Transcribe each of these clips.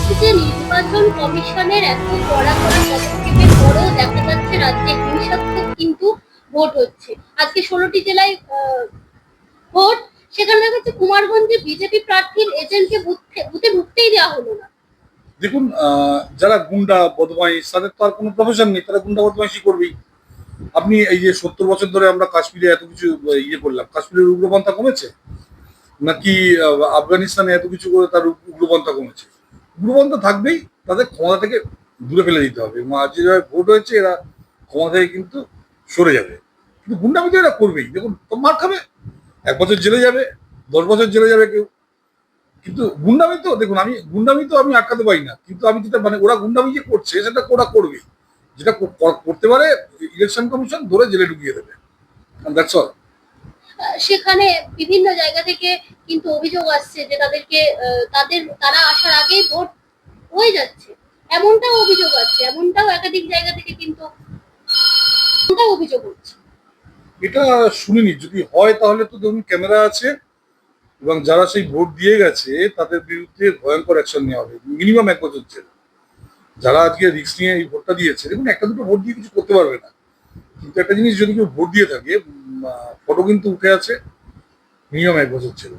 বলছি যে নির্বাচন কমিশনের এত কড়া কড়া পদক্ষেপের পরেও দেখা যাচ্ছে রাজ্যে হিংসাত্মক কিন্তু ভোট হচ্ছে। আজকে 16টি জেলায় ভোট, সেখানে দেখা যাচ্ছে কুমারগঞ্জে বিজেপি প্রার্থীর এজেন্টকে বুথে ঢুকতেই দেওয়া হলো না। দেখুন, যারা গুন্ডা বদমাইশ তাদের তো আর কোনো প্রফেশন নেই, তারা গুন্ডা বদমাইশই করবেই। আপনি এই যে 70 বছর ধরে আমরা কাশ্মীরে এত কিছু ইয়ে করলাম, কাশ্মীরের উগ্রপন্থা কমেছে নাকি আফগানিস্তানে এত কিছু করে তার উগ্রপন্থা কমেছে? উগ্রপন্থা থাকবেই, তাদের ক্ষমতা থেকে দূরে ফেলে দিতে হবে এবং আজ যেভাবে ভোট হয়েছে এরা ক্ষমতা থেকে কিন্তু সরে যাবে। কিন্তু গুন্ডামি তো এরা করবেই, দেখুন তো মার খাবে, 1 বছর জেলে যাবে, 10 বছর জেলে যাবে কেউ। কিন্তু গুন্ডামি তো দেখুন, গুন্ডামি তো আমি আটকাতে পারি না, কিন্তু আমি যেটা মানে ওরা গুন্ডামি যে করছে সেটা ওরা করবেই। যেটা করতে পারে ইলেকশন কমিশন ধরে জেলে ঢুকিয়ে দেবে, দ্যাটস অল। সেখানে বিভিন্ন জায়গা থেকে কিন্তু অভিযোগ আসছে যে তারা আসার আগেই ভোট হয়ে যাচ্ছে, এমনটাও অভিযোগ আছে, এমনটাও একাধিক জায়গা থেকে কিন্তু অভিযোগ হচ্ছে। এটা শুনিনি, যদি হয় তাহলে তো ধরুন ক্যামেরা আছে এবং যারা সেই ভোট দিয়ে গেছে তাদের বিরুদ্ধে ভয়ঙ্কর অ্যাকশন নেওয়া হবে, মিনিমাম 1 বছর জেল। যারা আজকে রিস্ক নিয়ে এই ভোটটা দিয়েছে, দেখুন একটা দুটো ভোট দিয়ে কিছু করতে পারবে না, কিন্তু একটা জিনিস যদি কেউ ভোট দিয়ে থাকে, ফটো কিন্তু উঠে আছে, মিনিমাম 1 বছর জেল।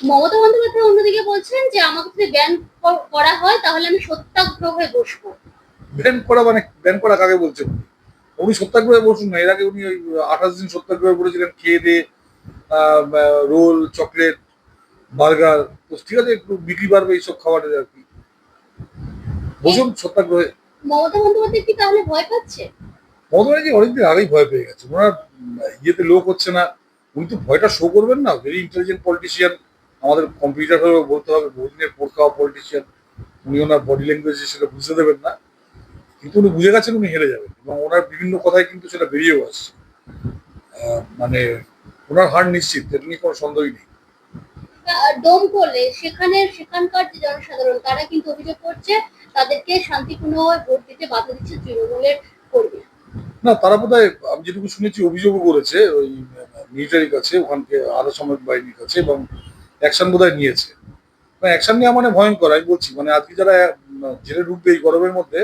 মমতা বন্দ্যোপাধ্যায় অন্যদিকে বলছেন যে আমাকে যদি ব্যান করা হয় তাহলে আমি সত্যাগ্রহে বসবো। ব্যান করা মানে ব্যান করা কাকে বলছেন? উনি সত্যাগ্রহে বসুন না, এর আগে উনি ওই 28 দিন সত্যাগ্রহে বলেছিলেন, খেয়ে দিয়ে রোল, চকলেট, বার্গার। তো ঠিক আছে, একটু বিক্রি বাড়বে এইসব খাবারের আর কি, বসুন সত্যাগ্রহে। মমতা বন্দ্যোপাধ্যায় কি তাহলে ভয় পাচ্ছে? মমতা ব্যানার্জি অনেকদিন আগেই ভয় পেয়ে গেছে, ওনার ইয়েতে লোক হচ্ছে না। উনি তো ভয়টা শো করবেন না, ভেরি ইন্টেলিজেন্ট পলিটিশিয়ান, আমাদের কম্পিউটার হলেও বলতে হবে বহুদিনের পড় খাওয়া পলিটিশিয়ান। উনি ওনার বডি ল্যাঙ্গুয়েজে সেটা বুঝতে দেবেন না, কিন্তু উনি বুঝে গেছেন উনি হেরে যাবেন এবং ওনার বিভিন্ন কথায় কিন্তু সেটা বেরিয়েও আসছে। মানে ওনার হার নিশ্চিত, এটা নিয়ে কোনো সন্দেহই নেই। ডোমকলে সেখানকার যে জনসাধারণ তারা কিন্তু অভিযোগ করছে তাদেরকে শান্তিপূর্ণভাবে ভোট দিতে বাধা দিচ্ছে তৃণমূলের কর্মী। না, তারা বোধহয় আমি যেটুকু শুনেছি অভিযোগও করেছে ওই মিলিটারির কাছে, ওখানকে আধা সামরিক বাহিনীর কাছে, এবং অ্যাকশন বোধহয় নিয়েছে। অ্যাকশন নেওয়া মানে ভয়ঙ্কর, আমি বলছি মানে আজকে যারা জেলে ঢুকবে এই গরমের মধ্যে,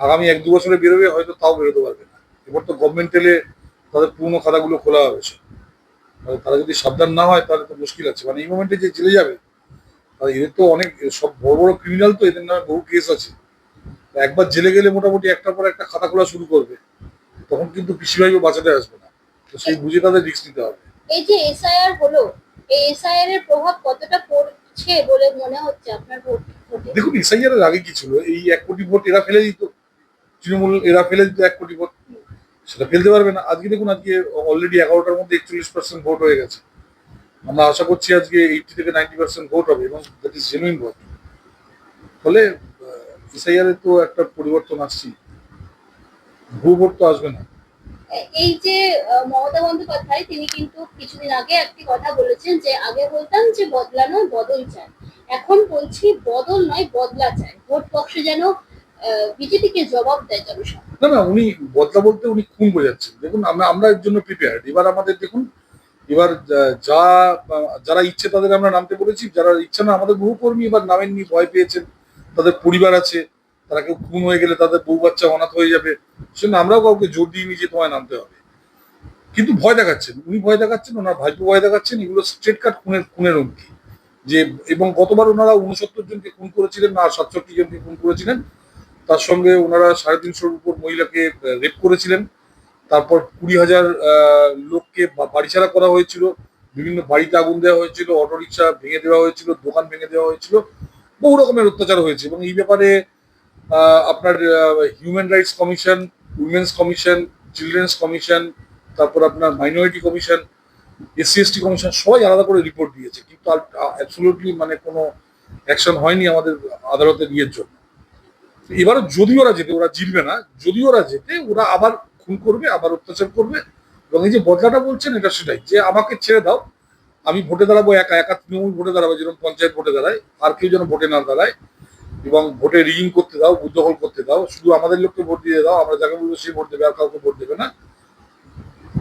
আগামী 1-2 বছরে বেরোবে হয়তো, তাও বেরোতে পারবে না। এবার তো গভর্নমেন্ট এলে তাদের পুরোনো খাতাগুলো খোলা হবে সব। তারা যদি সাবধান না হয় তাহলে তো মুশকিল আছে, মানে এই মোমেন্টে যে জেলে যাবে এদের তো অনেক সব বড় বড় ক্রিমিনাল, তো এদের নামে বহু কেস আছে। একবার জেলে গেলে মোটামুটি একটার পর একটা খাতা খোলা শুরু করবে, তখন কিন্তু পিসিভাইও বাঁচাতে আসবে না। তো সেই বুঝে তাদের রিস্ক নিতে হবে। এই যে এসআইআর হলো, এই এসআইআর এর প্রভাব কতটা পড়ছে বলে মনে হচ্ছে আপনার ভোটে? দেখুন, এসআইআর এর আগে কি ছিল, এই 1 কোটি ভোট এরা ফেলে দিত, তৃণমূল এরা ফেলে দিত 1 কোটি ভোট, সেটা ফেলতে পারবে না। আজকে দেখুন, আজকে অলরেডি 11টার মধ্যে 41% ভোট হয়ে গেছে। আমরা আশা করছি আজকে 80 থেকে 90% ভোট হবে এবং দ্যাট ইজ জেনুইন ভোট। ফলে এসআইআর এ তো একটা পরিবর্তন আসছে, ভুয়ো ভোট তো আসবে না। এই যে মমতা বন্দ্যোপাধ্যায় তিনি কিন্তু কিছুদিন আগে একটি কথা বলেছেন যে আগে বলতাম যে বদলানো বদল চাই, এখন বলছি বদল নয় বদলা চাই, ভোট বক্সে যেন বিজেপিকে জবাব দেয় জনসাধারণ। না না, উনি বদলা বলতে উনি খুন বোঝাচ্ছেন। দেখুন, আমরা এর জন্য প্রিপেয়ার্ড। এবার আমাদের দেখুন, এবার যারা ইচ্ছে তাদের আমরা নামতে বলেছি, যারা ইচ্ছে না, আমাদের বহু কর্মী এবার নামেননি, ভয় পেয়েছেন, তাদের পরিবার আছে, তারা কেউ খুন হয়ে গেলে তাদের বউ বাচ্চা অনাথ হয়ে যাবে, সেজন্য আমরাও কাউকে জোর দিইনি যে তোমায় নামতে হবে। কিন্তু ভয় দেখাচ্ছেন, উনি ভয় দেখাচ্ছেন, ওনার ভাইপো ভয় দেখাচ্ছেন, এগুলো স্ট্রেট কাট খুনের হুমকি। যে এবং গতবার ওনারা 69 জনকে খুন করেছিলেন, না 67 জনকে খুন করেছিলেন, তার সঙ্গে ওনারা 350-র উপর মহিলাকে রেপ করেছিলেন। তারপর 20,000 লোককে বাড়িছাড়া করা হয়েছিল, বিভিন্ন বাড়িতে আগুন দেওয়া হয়েছিল, অটো রিক্সা ভেঙে দেওয়া হয়েছিল, দোকান ভেঙে দেওয়া হয়েছিল, বহু রকমের অত্যাচার হয়েছে। এবং এই ব্যাপারে আপনার human rights commission, women's commission, children's commission, তারপর আপনার মাইনরিটি কমিশন, SC/ST কমিশন, সবাই আলাদা করে রিপোর্ট দিয়েছে, কিন্তু অ্যাবসলিউটলি মানে কোনো অ্যাকশন হয়নি আমাদের আদালতের ইয়ের জন্য। এবারও যদি ওরা যেতে, ওরা জিতবে না, যদি ওরা যেতে ওরা আবার খুন করবে, আবার অত্যাচার করবে। এবং এই যে বদলাটা বলছেন, এটা সেটাই, যে আমাকে ছেড়ে দাও, আমি ভোটে দাঁড়াবো একা একা, তৃণমূল ভোটে দাঁড়াবো, যেরকম পঞ্চায়েত ভোটে দাঁড়ায়, আর কেউ যেন ভোটে না দাঁড়ায়, এবং ভোটে রিগিং করতে দাও, বুথ দখল করতে দাও, শুধু আমাদের লোককে ভোট দিয়ে দাও, আমরা যাকে বলবো সে ভোট দেবে, আর কাউকে ভোট দেবে না।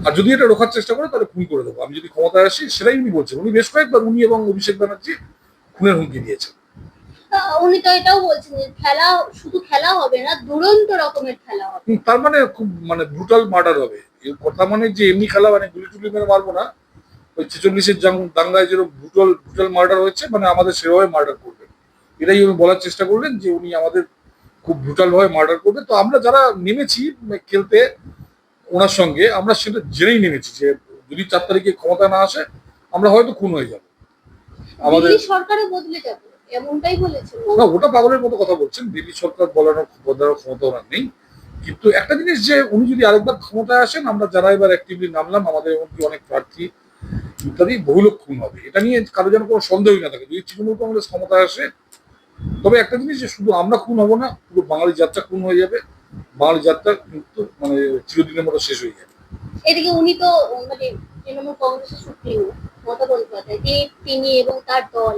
আর যদি এটা রোখার চেষ্টা করে তাহলে খুন করে দেবো আমি যদি ক্ষমতায় আসি, সেটাই উনি বলছেন। উনি বেশ কয়েকবার, উনি এবং অভিষেক ব্যানার্জি, খুনের হুমকি দিয়েছেন। উনি তো এটাও বলছেন যে খেলা শুধু খেলা হবে না, দুরন্ত রকমের খেলা হবে। তার মানে খুব মানে ব্রুটাল মার্ডার হবে। এর কথা মানে যে এমনি খেলা মানে গুলি টুলি মেরে মারবো না, ওই 46-এর দাঙ্গায় যেরকম ব্রুটাল ব্রুটাল মার্ডার হয়েছে মানে আমাদের সেভাবে মার্ডার করবেন, এটাই উনি বলার চেষ্টা করলেন যে উনি আমাদের খুব ব্রুটাল ভাবে মার্ডার করবে। তো আমরা যারা নেমেছি খেলতে ওনার সঙ্গে, আমরা সেটা জেনেই নেমেছি যে যদি 4 তারিখে ক্ষমতা না আসে আমরা হয়তো খুন হয়ে যাব আমাদের। দিল্লি সরকারও বদলে যাবে এমনটাই বলেছেন। না, ওটা পাগলের মতো কথা বলছেন, দিল্লি সরকার বলার ক্ষমতা ওনার নেই। কিন্তু একটা জিনিস যে উনি যদি আরেকবার ক্ষমতায় আসেন, আমরা যারা এবার অ্যাক্টিভলি নামলাম, আমাদের এমনকি অনেক প্রার্থী ইত্যাদি, বহু লোক খুন হবে, এটা নিয়ে কারো যেন কোনো সন্দেহই না থাকে। যদি তৃণমূল কংগ্রেস ক্ষমতায় আসে, তবে একটা জিনিস যে শুধু আমরা খুন হব না, পুরো বাঙালি যাত্রা খুন হয়ে যাবে, বাঙালি যাত্রা কিন্তু মানে চিরদিনের মতো শেষ হয়ে যাবে। এদিকে উনি তো মানে তৃণমূল কংগ্রেসের সুপ্রিমো মমতা বন্দ্যোপাধ্যায়, যে তিনি এবং তার দল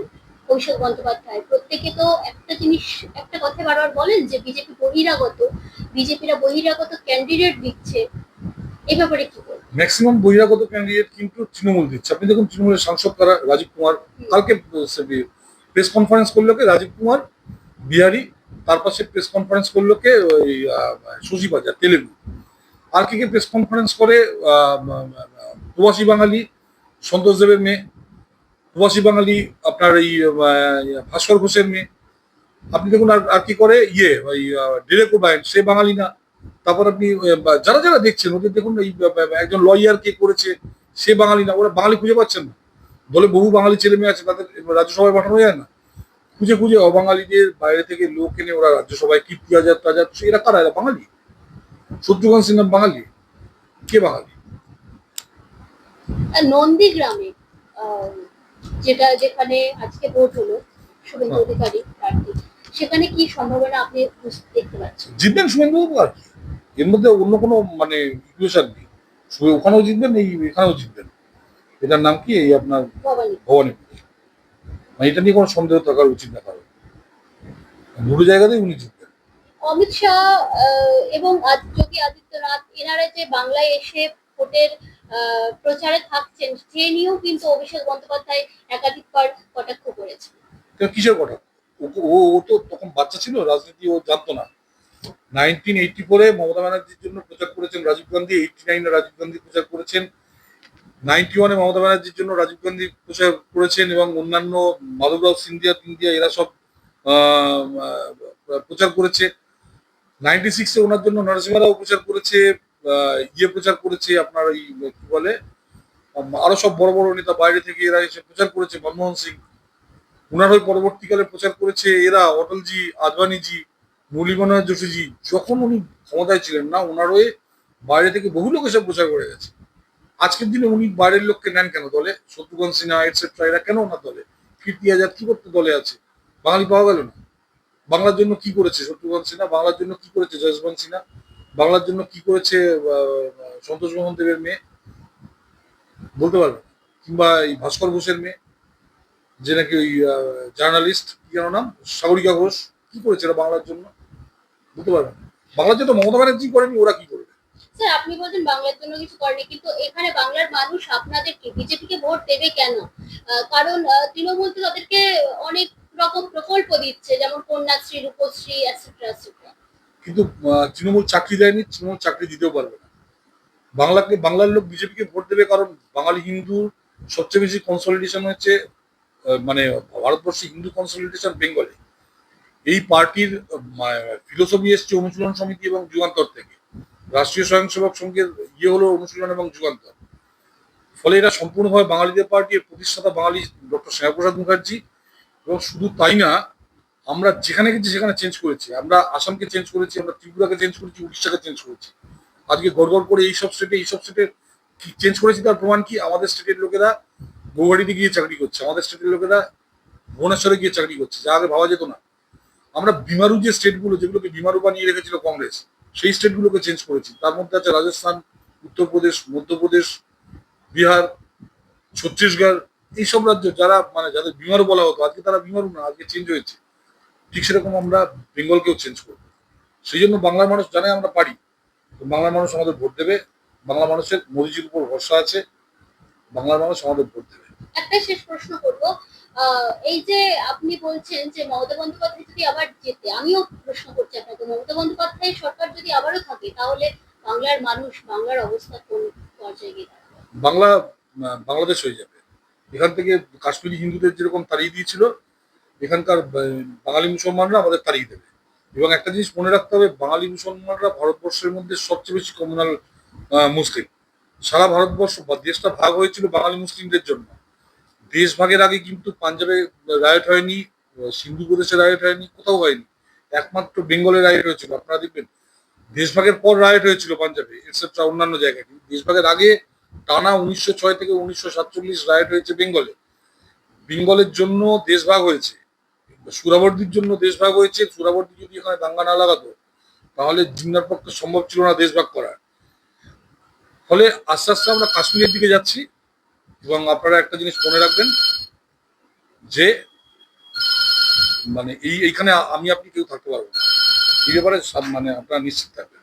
অভিষেক বন্দ্যোপাধ্যায় প্রত্যেকে তো একটা জিনিস, একটা কথা বারবার বলেন যে বিজেপি বহিরাগত, বিজেপিরা বহিরাগত ক্যান্ডিডেট দিচ্ছে। এই ব্যাপারে কি বলবেন? ম্যাক্সিমাম বহিরাগত ক্যান্ডিডেট কিন্তু তৃণমূল দিচ্ছে। আপনি দেখুন তৃণমূলের সাংসদ কারা, রাজীব কুমার, কালকে প্রেস কনফারেন্স করলো কে রাজীব কুমার বিহারি, তার পাশে প্রেস কনফারেন্স করলো কে ওই সুজি বাজার তেলেগু। আর কে প্রেস কনফারেন্স করে প্রবাসী বাঙালি সন্তোষ দেবের মেয়ে, প্রবাসী বাঙালি আপনার এই ভাস্কর ঘোষের মেয়ে। আপনি দেখুন আর আর কি করে ওই ডিরেক ওবায়ন, সে বাঙালি না। তারপর আপনি যারা যারা দেখছেন ওদের দেখুন, এই একজন লয়ার কে করেছে, সে বাঙালি না। ওরা বাঙালি খুঁজে পাচ্ছেন না, দলে বহু বাঙালি ছেলে মেয়ে আছে, তাদের রাজ্যসভায় পাঠানো যায় না। খুঁজে খুঁজে অবাঙালিদের বাইরে থেকে লোক এনে ওরা রাজ্যসভায়, কীর্তি আজাদ টাজাদ, এরা কারা? এরা বাঙালি। শত্রুঘ্ন সিনহা বাঙালি? কে বাঙালি? নন্দীগ্রামে আহ, যেখানে আজকে ভোট হলো শুভেন্দু অধিকারী প্রার্থী, সেখানে কি সম্ভাবনা আপনি দেখতে পাচ্ছেন? জিতবেন শুভেন্দুবাবু, আর কি। এর মধ্যে অন্য কোনো মানে ইকুয়েশন নেই। ওখানেও জিতবেন, এখানেও জিতবেন। এটার নাম কি, এই আপনার ভবানী। ভবানীপুর। মানে এটা নিয়ে কোনো সন্দেহ থাকার উচিত না কারণ, দুটো জায়গাতেই উনি জিতবেন। অমিত শাহ এবং যোগী আদিত্যনাথ এনারা যে বাংলায় এসে ভোটের প্রচারে থাকছেন, সে নিয়েও কিন্তু অভিষেক বন্দ্যোপাধ্যায় একাধিকবার কটাক্ষ করেছেন। কিসের কথা? ও তো তখন বাচ্চা ছিল, রাজনীতি ও জানতো না। 1984-এ মমতা ব্যানার্জির জন্য প্রচার করেছেন রাজীব গান্ধী, 89-এ রাজীব গান্ধী প্রচার করেছেন, 91-এ মমতা ব্যানার্জির জন্য রাজীব গান্ধী প্রচার করেছেন, এবং অন্যান্য মাধবরাও সিন্ধিয়া এরা সব আহ, প্রচার করেছে। 96-এ ওনার জন্য নরসিংহ রাও প্রচার করেছে, প্রচার করেছে আপনার এই কি বলে, আরো সব বড় বড় নেতা বাইরে থেকে এরা এসে প্রচার করেছে, মনমোহন সিং। ওনার ওই পরবর্তীকালে প্রচার করেছে এরা, অটলজি, আদবানিজি, মুরলী মনোহর যোশীজি। যখন উনি ক্ষমতায় ছিলেন না, ওনার হয়ে বাইরে থেকে বহু লোক এসে প্রচার করে গেছে। আজকের দিনে উনি বাইরের লোককে নেন কেন দলে? শত্রুঘ্ন সিনহা এটসেট্রা এরা কেন ওনার দলে? কীর্তি আজাদ কি করতে দলে আছে? বাঙালি পাওয়া গেল না। বাংলার জন্য কি করেছে শত্রুঘ্ন সিনহা? বাংলার জন্য কি করেছে যশবন্ত সিনহা? বাংলার জন্য কি করেছে সন্তোষ মোহন দেবের মেয়ে? বলতে পারবেন? কিংবা এই ভাস্কর ঘোষের মেয়ে, যে নাকি ওই জার্নালিস্ট, কি যেন নাম, সাগরিকা ঘোষ, কি করেছে এরা বাংলার জন্য? বলতে পারবেন? বাংলার জন্য মমতা ব্যানার্জি করেনি, ওরা কি করবে? স্যার আপনি বলছেন বাংলার জন্য কিছু করেনি, কিন্তু এখানে বাংলার মানুষ আপনাদেরকে বিজেপিকে ভোট দেবে কেন? কারণ তৃণমূল তো তাদেরকে অনেক রকম প্রকল্প দিচ্ছে, যেমন কন্যাশ্রী, রূপশ্রী, এটসেট্রা এটসেট্রা। কিন্তু তৃণমূল চাকরি দেয়নি, তৃণমূল চাকরি দিতেও পারবে না। বাংলার লোক বিজেপিকে ভোট দেবে কারণ বাঙালি হিন্দু সবচেয়ে বেশি কনসলিডেশন হচ্ছে, মানে ভারতবর্ষে হিন্দু কনসলিডেশন বেঙ্গলে। এই পার্টির ফিলোসফি এসছে অনুশীলন সমিতি এবং যুগান্তর থেকে। রাষ্ট্রীয় স্বয়ংসেবক সংঘের হলো অনুশীলন এবং যুগান্তর। ফলে এরা সম্পূর্ণভাবে বাঙালিদের পার্টি, এর প্রতিষ্ঠাতা বাঙালি ডক্টর শ্যামাপ্রসাদ মুখার্জি। এবং শুধু তাই না, আমরা যেখানে গেছি সেখানে চেঞ্জ করেছি। আমরা আসামকে চেঞ্জ করেছি, আমরা ত্রিপুরাকে চেঞ্জ করেছি, উড়িষ্যাকে চেঞ্জ করেছি। আজকে গড়গড় করে এইসব স্টেটে কি চেঞ্জ করেছি তার প্রমাণ কি? আমাদের স্টেটের লোকেরা গৌহাটিতে গিয়ে চাকরি করছে, আমাদের স্টেটের লোকেরা ভুবনেশ্বরে গিয়ে চাকরি করছে, যা আগে ভাবা যেত না। আমরা বিমারু যে স্টেটগুলো, যেগুলোকে বিমারু বানিয়ে রেখেছিল কংগ্রেস, সেই স্টেটগুলোকে চেঞ্জ করেছি। তার মধ্যে আছে রাজস্থান, উত্তরপ্রদেশ, মধ্যপ্রদেশ, বিহার, ছত্তিশগড়। এইসব রাজ্য যারা মানে যাদের বিমারু বলা হতো, আজকে তারা বিমারু না, আজকে চেঞ্জ হয়েছে। ঠিক সেরকম আমরা বেঙ্গলকেও চেঞ্জ করবো। সেই জন্য বাংলার মানুষ জানে আমরা পারি। তো বাংলার মানুষ আমাদের ভোট দেবে। বাংলা মানুষের মোদিজির উপর ভরসা আছে, বাংলার মানুষ আমাদের ভোট দেবে। একটা শেষ প্রশ্ন করব। এই যে আপনি বলছেন যে মমতা বন্দ্যোপাধ্যায় যদি আবার জেতে, আমিও প্রশ্ন করছি আপনাকে, মমতা বন্দ্যোপাধ্যায় সরকার যদি আবারও থাকে তাহলে বাংলার মানুষ, বাংলার অবস্থা কোন পর্যায়ে গিয়ে দাঁড়াবে? বাংলা বাংলাদেশ হয়ে যাবে। এখান থেকে কাশ্মীরি হিন্দুদের যেরকম তাড়িয়ে দিয়েছিল, এখানকার বাঙালি মুসলমানরা আমাদের তাড়িয়ে দেবে। এবং একটা জিনিস মনে রাখতে হবে, বাঙালি মুসলমানরা ভারতবর্ষের মধ্যে সবচেয়ে বেশি কমিউনাল মুসলিম। সারা ভারতবর্ষ বা দেশটা ভাগ হয়েছিল বাঙালি মুসলিমদের জন্য। দেশ ভাগের আগে কিন্তু পাঞ্জাবে রায়ট হয়নি, সিন্ধু প্রদেশে রায়ট হয়নি, কোথাও হয়নি। একমাত্র বেঙ্গলে রায়ট হয়েছিল। আপনারা দেখবেন দেশ ভাগের পর রায়ট হয়েছিল পাঞ্জাবে, এটসেট্রা অন্যান্য জায়গায়। কিন্তু দেশ ভাগের আগে টানা 1906 থেকে 1947 রায়ট হয়েছে বেঙ্গলে। বেঙ্গলের জন্য দেশ ভাগ হয়েছে, সুরাবর্দির জন্য দেশ ভাগ হয়েছে। সুরাবর্দি যদি এখানে দাঙ্গা না লাগাতো, তাহলে জিন্নার পক্ষে সম্ভব ছিল না দেশ ভাগ করা। ফলে আস্তে আস্তে আমরা কাশ্মীরের দিকে যাচ্ছি। এবং আপনারা একটা জিনিস মনে রাখবেন যে মানে এইখানে আমি আপনি কেউ থাকতে পারবো না। এই ব্যাপারে মানে আপনারা নিশ্চিত থাকবেন।